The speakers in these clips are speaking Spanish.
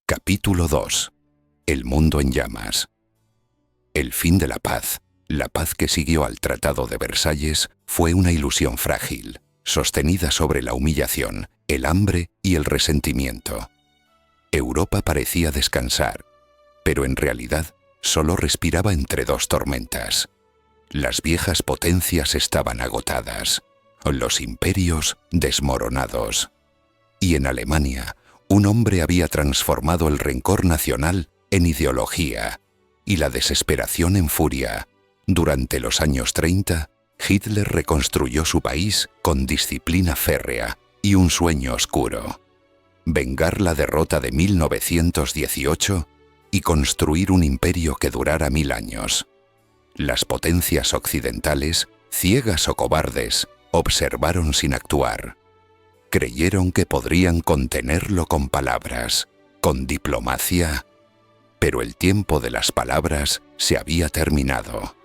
Capítulo 2. El mundo en llamas. El fin de la paz que siguió al Tratado de Versalles, fue una ilusión frágil, sostenida sobre la humillación, el hambre y el resentimiento. Europa parecía descansar, pero en realidad solo respiraba entre dos tormentas. Las viejas potencias estaban agotadas, los imperios desmoronados. Y en Alemania, un hombre había transformado el rencor nacional en ideología y la desesperación en furia. Durante los años 30, Hitler reconstruyó su país con disciplina férrea y un sueño oscuro: vengar la derrota de 1918 y construir un imperio que durara 1000 años. Las potencias occidentales, ciegas o cobardes, observaron sin actuar. Creyeron que podrían contenerlo con palabras, con diplomacia, pero el tiempo de las palabras se había terminado.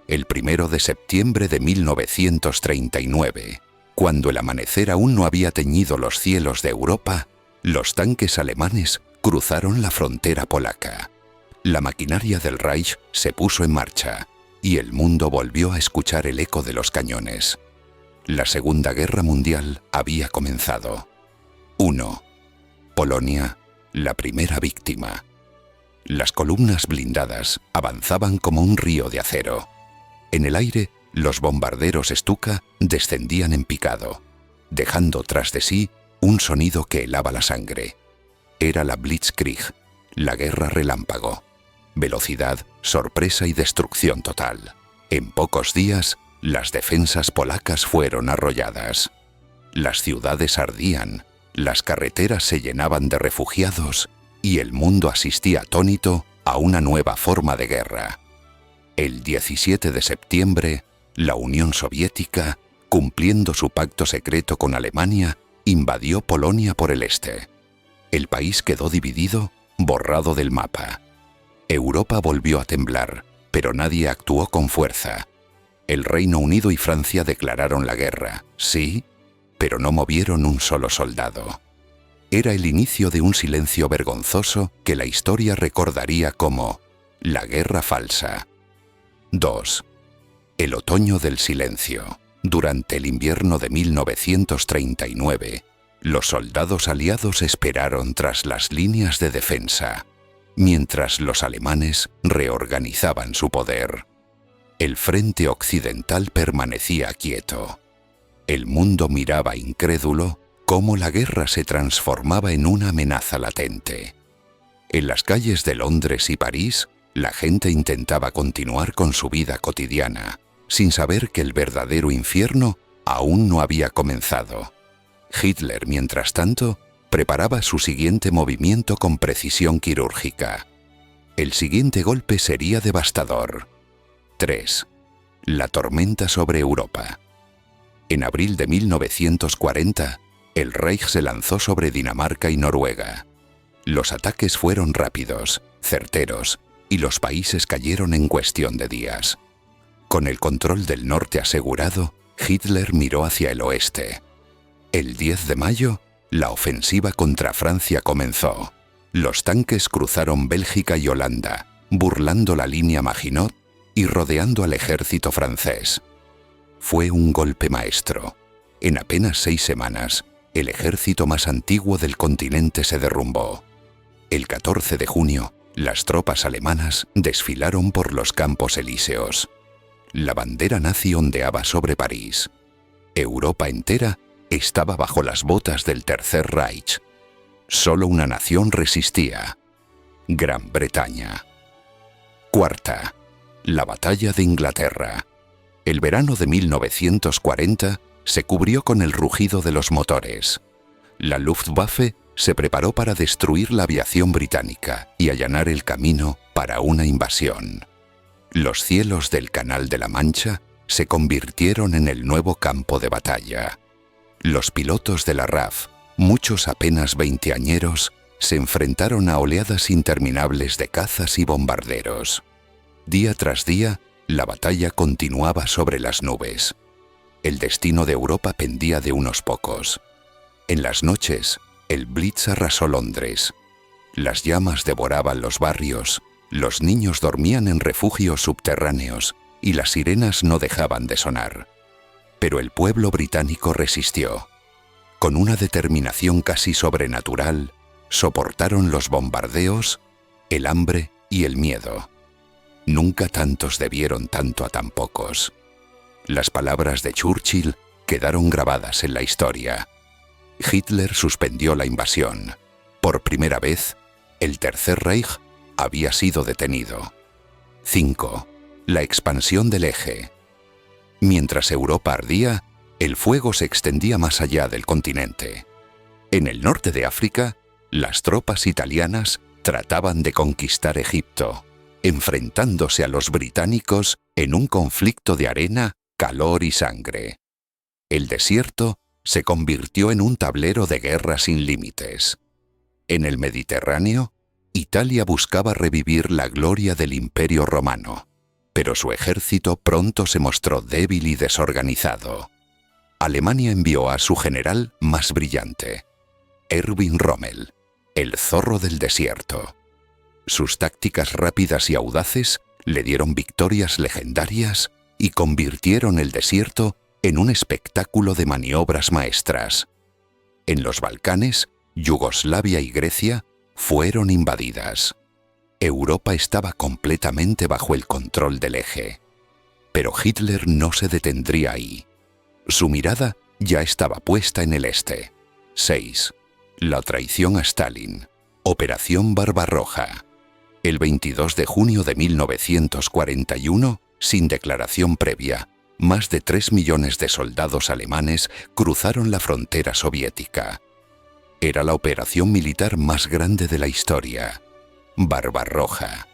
El 1 de septiembre de 1939, cuando el amanecer aún no había teñido los cielos de Europa, los tanques alemanes cruzaron la frontera polaca. La maquinaria del Reich se puso en marcha y el mundo volvió a escuchar el eco de los cañones. La Segunda Guerra Mundial había comenzado. 1. Polonia, la primera víctima. Las columnas blindadas avanzaban como un río de acero. En el aire, los bombarderos Stuka descendían en picado, dejando tras de sí un sonido que helaba la sangre. Era la Blitzkrieg, la guerra relámpago. Velocidad, sorpresa y destrucción total. En pocos días, las defensas polacas fueron arrolladas. Las ciudades ardían, las carreteras se llenaban de refugiados y el mundo asistía atónito a una nueva forma de guerra. El 17 de septiembre, la Unión Soviética, cumpliendo su pacto secreto con Alemania, invadió Polonia por el este. El país quedó dividido, borrado del mapa. Europa volvió a temblar, pero nadie actuó con fuerza. El Reino Unido y Francia declararon la guerra, sí, pero no movieron un solo soldado. Era el inicio de un silencio vergonzoso que la historia recordaría como la guerra falsa. 2. El otoño del silencio. Durante el invierno de 1939, los soldados aliados esperaron tras las líneas de defensa, mientras los alemanes reorganizaban su poder. El frente occidental permanecía quieto. El mundo miraba incrédulo cómo la guerra se transformaba en una amenaza latente. En las calles de Londres y París, la gente intentaba continuar con su vida cotidiana, sin saber que el verdadero infierno aún no había comenzado. Hitler, mientras tanto, preparaba su siguiente movimiento con precisión quirúrgica. El siguiente golpe sería devastador. 3. La tormenta sobre Europa. En abril de 1940, el Reich se lanzó sobre Dinamarca y Noruega. Los ataques fueron rápidos, certeros, y los países cayeron en cuestión de días. Con el control del norte asegurado, Hitler miró hacia el oeste. El 10 de mayo, la ofensiva contra Francia comenzó. Los tanques cruzaron Bélgica y Holanda, burlando la línea Maginot y rodeando al ejército francés. Fue un golpe maestro. En apenas 6 semanas, el ejército más antiguo del continente se derrumbó. El 14 de junio, las tropas alemanas desfilaron por los Campos Elíseos. La bandera nazi ondeaba sobre París. Europa entera estaba bajo las botas del Tercer Reich. Solo una nación resistía: Gran Bretaña. 4. La batalla de Inglaterra. El verano de 1940 se cubrió con el rugido de los motores. La Luftwaffe se preparó para destruir la aviación británica y allanar el camino para una invasión. Los cielos del Canal de la Mancha se convirtieron en el nuevo campo de batalla. Los pilotos de la RAF, muchos apenas veinteañeros, se enfrentaron a oleadas interminables de cazas y bombarderos. Día tras día, la batalla continuaba sobre las nubes. El destino de Europa pendía de unos pocos. En las noches, el Blitz arrasó Londres. Las llamas devoraban los barrios, los niños dormían en refugios subterráneos y las sirenas no dejaban de sonar. Pero el pueblo británico resistió. Con una determinación casi sobrenatural, soportaron los bombardeos, el hambre y el miedo. Nunca tantos debieron tanto a tan pocos. Las palabras de Churchill quedaron grabadas en la historia. Hitler suspendió la invasión. Por primera vez, el Tercer Reich había sido detenido. 5. La expansión del eje. Mientras Europa ardía, el fuego se extendía más allá del continente. En el norte de África, las tropas italianas trataban de conquistar Egipto, enfrentándose a los británicos en un conflicto de arena, calor y sangre. El desierto se convirtió en un tablero de guerra sin límites. En el Mediterráneo, Italia buscaba revivir la gloria del Imperio Romano, pero su ejército pronto se mostró débil y desorganizado. Alemania envió a su general más brillante, Erwin Rommel, el zorro del desierto. Sus tácticas rápidas y audaces le dieron victorias legendarias y convirtieron el desierto en un espectáculo de maniobras maestras. En los Balcanes, Yugoslavia y Grecia fueron invadidas. Europa estaba completamente bajo el control del eje. Pero Hitler no se detendría ahí. Su mirada ya estaba puesta en el este. 6. La traición a Stalin. Operación Barbarroja. El 22 de junio de 1941, sin declaración previa, más de 3 millones de soldados alemanes cruzaron la frontera soviética. Era la operación militar más grande de la historia. Barbarroja.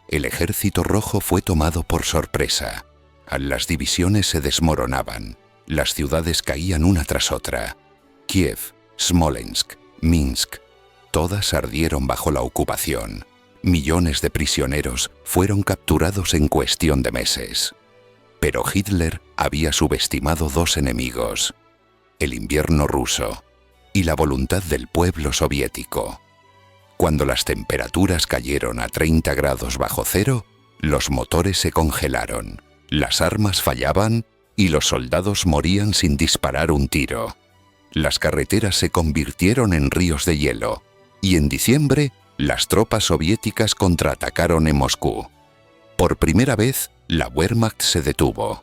El ejército rojo fue tomado por sorpresa. Las divisiones se desmoronaban. Las ciudades caían una tras otra. Kiev, Smolensk, Minsk, todas ardieron bajo la ocupación. Millones de prisioneros fueron capturados en cuestión de meses. Pero Hitler había subestimado dos enemigos: el invierno ruso y la voluntad del pueblo soviético. Cuando las temperaturas cayeron a 30 grados bajo cero, los motores se congelaron, las armas fallaban y los soldados morían sin disparar un tiro. Las carreteras se convirtieron en ríos de hielo y en diciembre las tropas soviéticas contraatacaron en Moscú. Por primera vez, la Wehrmacht se detuvo.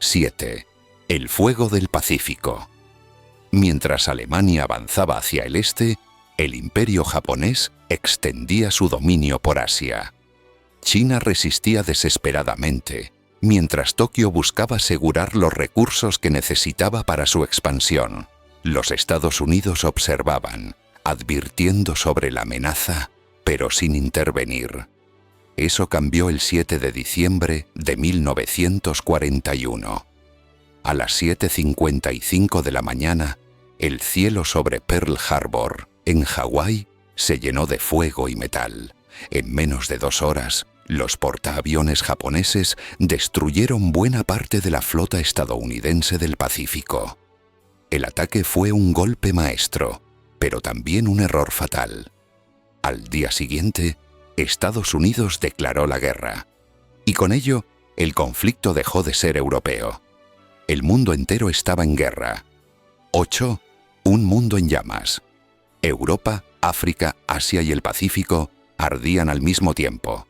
7. El fuego del Pacífico. Mientras Alemania avanzaba hacia el este, el imperio japonés extendía su dominio por Asia. China resistía desesperadamente, mientras Tokio buscaba asegurar los recursos que necesitaba para su expansión. Los Estados Unidos observaban, advirtiendo sobre la amenaza, pero sin intervenir. Eso cambió el 7 de diciembre de 1941. A las 7:55 de la mañana, el cielo sobre Pearl Harbor, en Hawái, se llenó de fuego y metal. En menos de 2 horas, los portaaviones japoneses destruyeron buena parte de la flota estadounidense del Pacífico. El ataque fue un golpe maestro, pero también un error fatal. Al día siguiente, Estados Unidos declaró la guerra, y con ello, el conflicto dejó de ser europeo. El mundo entero estaba en guerra. 8. Un mundo en llamas. Europa, África, Asia y el Pacífico ardían al mismo tiempo.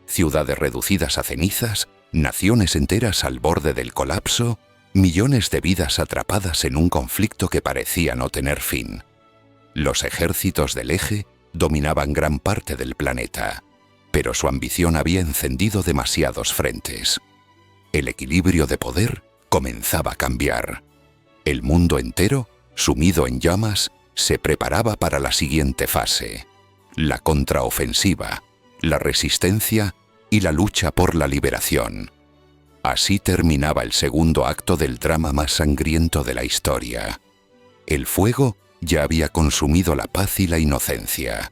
Ciudades reducidas a cenizas, naciones enteras al borde del colapso, millones de vidas atrapadas en un conflicto que parecía no tener fin. Los ejércitos del eje dominaban gran parte del planeta, pero su ambición había encendido demasiados frentes. El equilibrio de poder comenzaba a cambiar. El mundo entero, sumido en llamas, se preparaba para la siguiente fase: la contraofensiva, la resistencia y la lucha por la liberación. Así terminaba el segundo acto del drama más sangriento de la historia. El fuego ya había consumido la paz y la inocencia.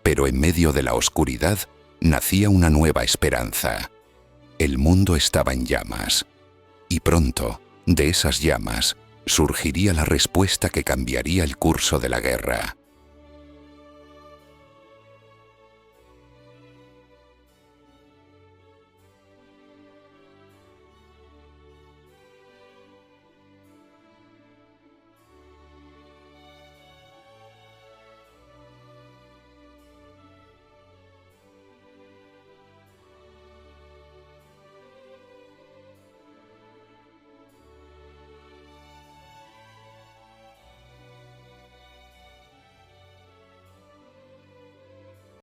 Pero en medio de la oscuridad nacía una nueva esperanza. El mundo estaba en llamas. Y pronto, de esas llamas, surgiría la respuesta que cambiaría el curso de la guerra.